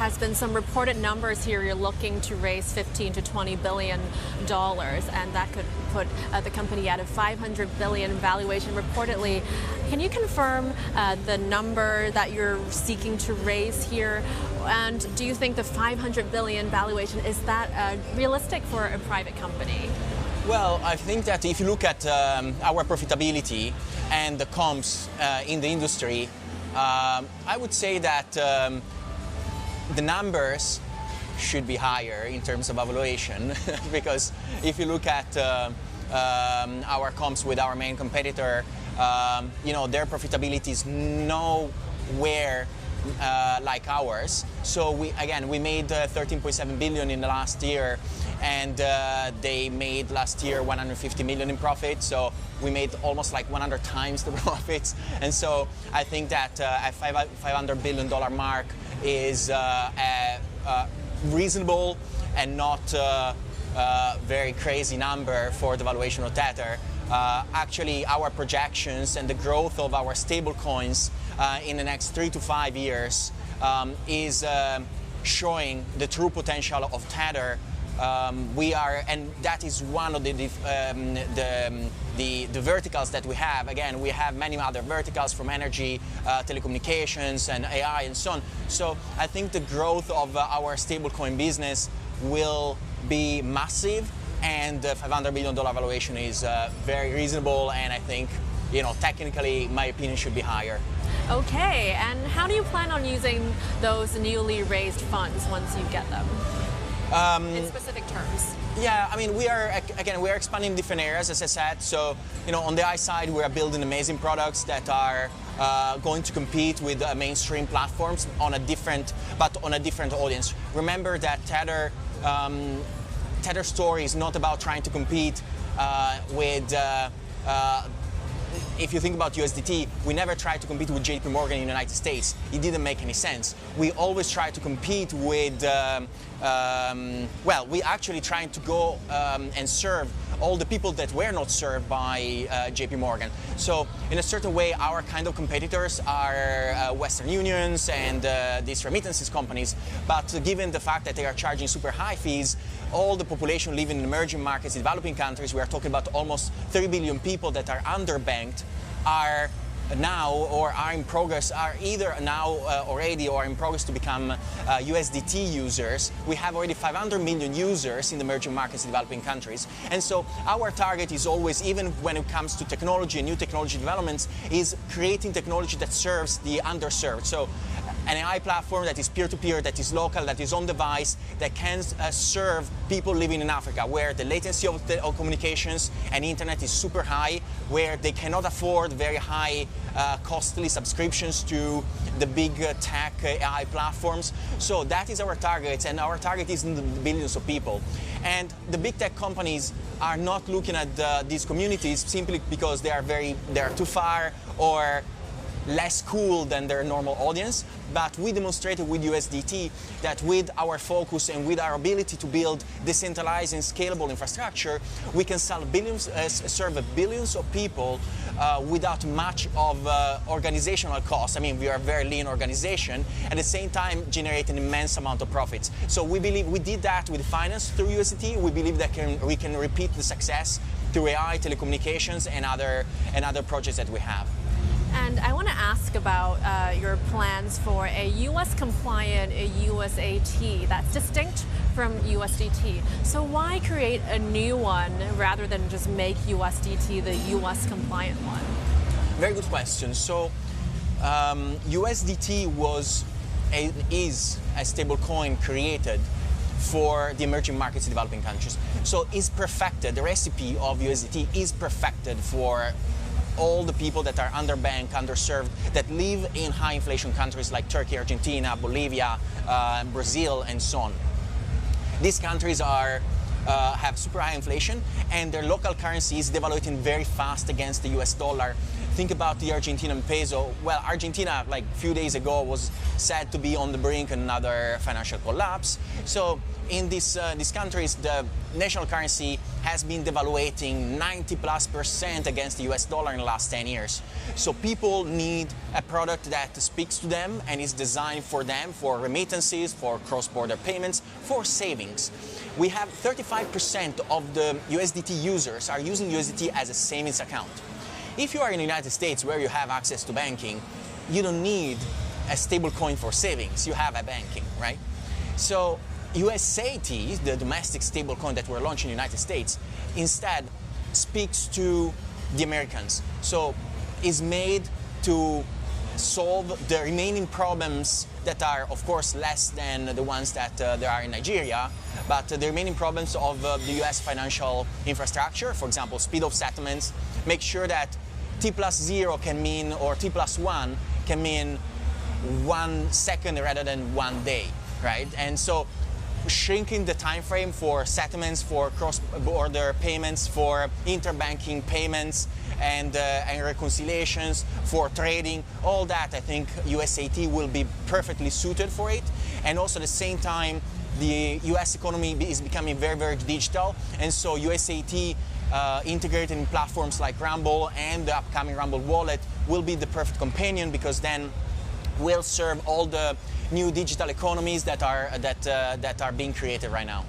has been some reported numbers here. You're looking to raise 15 to 20 billion dollars, and that could put the company at a 500 billion valuation reportedly. Can you confirm the number that you're seeking to raise here? And do you think the 500 billion valuation, is that realistic for a private company? Well, I think that if you look at our profitability and the comps in the industry, I would say that the numbers should be higher in terms of valuation because if you look at our comps with our main competitor, their profitability is nowhere like ours. So we made 13.7 billion in the last year, and they made last year 150 million in profit. So we made almost like 100 times the profits. And so I think that a $500 billion mark is reasonable and not very crazy number for the valuation of Tether. Actually, our projections and the growth of our stablecoins in the next 3 to 5 years is showing the true potential of Tether. And that is one of the verticals that we have. Again, we have many other verticals from energy, telecommunications, and AI, and so on. So I think the growth of our stablecoin business will be massive, and the $500 billion valuation is very reasonable, and I think, technically, my opinion should be higher. Okay, and how do you plan on using those newly raised funds once you get them? In specific terms. Yeah, I mean, we are expanding different areas, as I said. So, on the I side, we are building amazing products that are going to compete with mainstream platforms on a different audience. Remember that Tether story is not about trying to compete with. If you think about USDT, we never tried to compete with JP Morgan in the United States. It didn't make any sense. We always try to compete with, we actually trying to go and serve all the people that were not served by JP Morgan. So in a certain way, our kind of competitors are Western Unions and these remittances companies. But given the fact that they are charging super high fees, all the population living in emerging markets, in developing countries, we are talking about almost 30 billion people that are underbanked, are now or are in progress, are either now already or in progress to become USDT users. We have already 500 million users in the emerging markets in developing countries. And so our target is always, even when it comes to technology and new technology developments, is creating technology that serves the underserved. So an AI platform that is peer-to-peer, that is local, that is on device, that can serve people living in Africa, where the latency of communications and internet is super high, where they cannot afford very high costly subscriptions to the big tech AI platforms. So that is our target, and our target is in the billions of people. And the big tech companies are not looking at these communities simply because they are too far or less cool than their normal audience, but we demonstrated with USDT that with our focus and with our ability to build decentralized and scalable infrastructure, we can serve billions of people without much of organizational cost. I mean, we are a very lean organization, at the same time generate an immense amount of profits. So we believe we did that with finance through USDT. We believe that we can repeat the success through AI, telecommunications, and other projects that we have. And I want to ask about your plans for a US-compliant USAT that's distinct from USDT. So why create a new one rather than just make USDT the US-compliant one? Very good question. So USDT is a stablecoin created for the emerging markets in developing countries. So it's perfected. The recipe of USDT is perfected for all the people that are underbanked, underserved, that live in high inflation countries like Turkey, Argentina, Bolivia, Brazil, and so on. These countries have super high inflation, and their local currency is devaluing very fast against the US dollar think about the Argentinian peso. Well, Argentina, like a few days ago, was said to be on the brink of another financial collapse. So in these countries, the national currency has been devaluating 90+% against the US dollar in the last 10 years. So people need a product that speaks to them and is designed for them, for remittances, for cross-border payments, for savings. We have 35% of the USDT users are using USDT as a savings account. If you are in the United States where you have access to banking, you don't need a stable coin for savings, you have a banking, right? So USAT, the domestic stablecoin that we're launching in the United States, instead speaks to the Americans. So is made to solve the remaining problems that are, of course, less than the ones that there are in Nigeria, but the remaining problems of the US financial infrastructure, for example, speed of settlements, make sure that T+0 can mean, or T+1 can mean 1 second rather than 1 day, right? And so shrinking the time frame for settlements, for cross-border payments, for interbanking payments, and reconciliations, for trading, all that, I think USAT will be perfectly suited for it. And also at the same time, the US economy is becoming very, very digital, and so USAT integrated in platforms like Rumble and the upcoming Rumble wallet will be the perfect companion, because then we'll serve all the new digital economies that are being created right now.